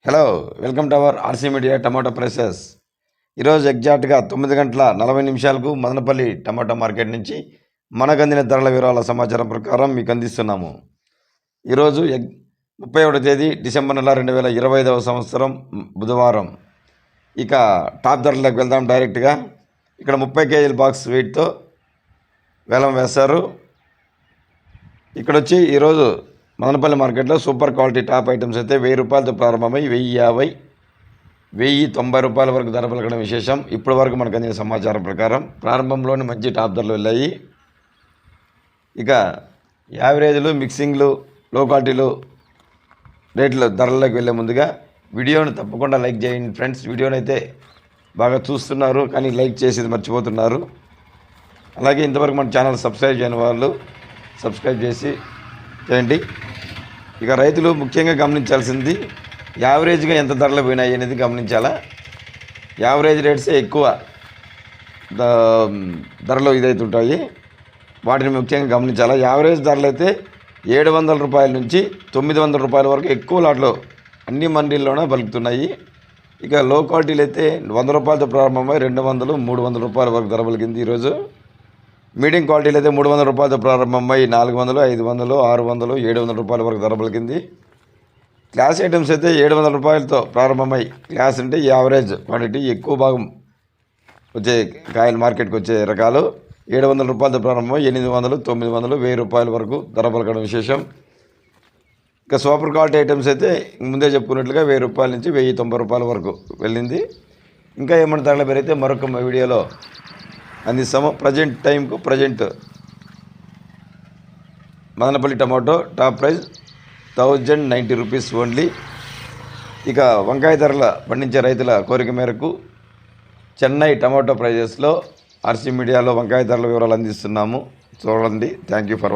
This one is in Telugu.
Hello, welcome to our RC media tomato prices. ఈరోజు ఎగ్జాక్ట్గా 9 గంటల 40 నిమిషాలకు మదనపల్లి టమాటో మార్కెట్ నుంచి మనకు అందిన ధరల వివరాల సమాచారం ప్రకారం మీకు అందిస్తున్నాము. ఈరోజు 31వ తేదీ డిసెంబర్ నెల 2025వ సంవత్సరం బుధవారం. ఇక టాప్ ధరలకు వెళ్దాం డైరెక్ట్గా. ఇక్కడ 30 కేజీల బాక్స్ వెయిట్తో వేలం వేశారు. ఇక్కడ వచ్చి ఈరోజు మదనపల్లి మార్కెట్లో సూపర్ క్వాలిటీ టాప్ ఐటమ్స్ అయితే 1000 రూపాయలతో ప్రారంభమై 1050, 1090 రూపాయల వరకు ధర పలకడం విశేషం. ఇప్పటి వరకు మనకు అందిన సమాచారం ప్రకారం ప్రారంభంలోనే మంచి టాప్ ధరలు వెళ్ళాయి. ఇక యావరేజ్లు, మిక్సింగ్లు, లో క్వాలిటీలు రేట్లు ధరల్లోకి వెళ్ళే ముందుగా వీడియోని తప్పకుండా లైక్ చేయండి ఫ్రెండ్స్. వీడియోని అయితే బాగా చూస్తున్నారు కానీ లైక్ చేసేది మర్చిపోతున్నారు. అలాగే ఇంతవరకు మన ఛానల్ సబ్స్క్రైబ్ చేయని వాళ్ళు సబ్స్క్రైబ్ చేయండి. ఇక రైతులు ముఖ్యంగా గమనించాల్సింది యావరేజ్గా ఎంత ధరలు పోయినాయి అనేది గమనించాలా. యావరేజ్ రేట్సే ఎక్కువ ధరలు ఇదవుతుంటాయి, వాటిని ముఖ్యంగా గమనించాలా. యావరేజ్ ధరలు అయితే 700 రూపాయల నుంచి 900 రూపాయల వరకు ఎక్కువ లాట్లో అన్ని మండీల్లోనే పలుకుతున్నాయి. ఇక లో క్వాలిటీలు అయితే 100 రూపాయలతో ప్రారంభమై 200, 300 రూపాయల వరకు ధర పలికింది ఈరోజు. మీడియం క్వాలిటీలు అయితే 300 రూపాయలతో ప్రారంభమై 400, 500, 600, 700 రూపాయల వరకు ధర పలికింది. క్లాస్ ఐటమ్స్ అయితే 700 రూపాయలతో ప్రారంభమై, క్లాస్ అంటే యావరేజ్ క్వాంటిటీ ఎక్కువ భాగం వచ్చే కాయలు మార్కెట్కి వచ్చే రకాలు 700 రూపాయలతో ప్రారంభమై 800, 900, 1000 రూపాయల వరకు ధర పలకడం విశేషం. ఇక సూపర్ క్వాలిటీ ఐటమ్స్ అయితే ముందే చెప్పుకున్నట్లుగా 1000 రూపాయల నుంచి 1090 రూపాయల వరకు వెళ్ళింది. ఇంకా ఏమైనా ధరలు పెరిగితే మరొక వీడియోలో అందిస్తాము. Present Madanapalle tomato top price 1090 rupees only. ఇక వంకాయ ధరల పండించే రైతుల కోరిక మేరకు చెన్నై టమాటో ప్రైజెస్లో ఆర్సీ మీడియాలో వంకాయ ధరల వివరాలు అందిస్తున్నాము. చూడండి. Thank you for watching.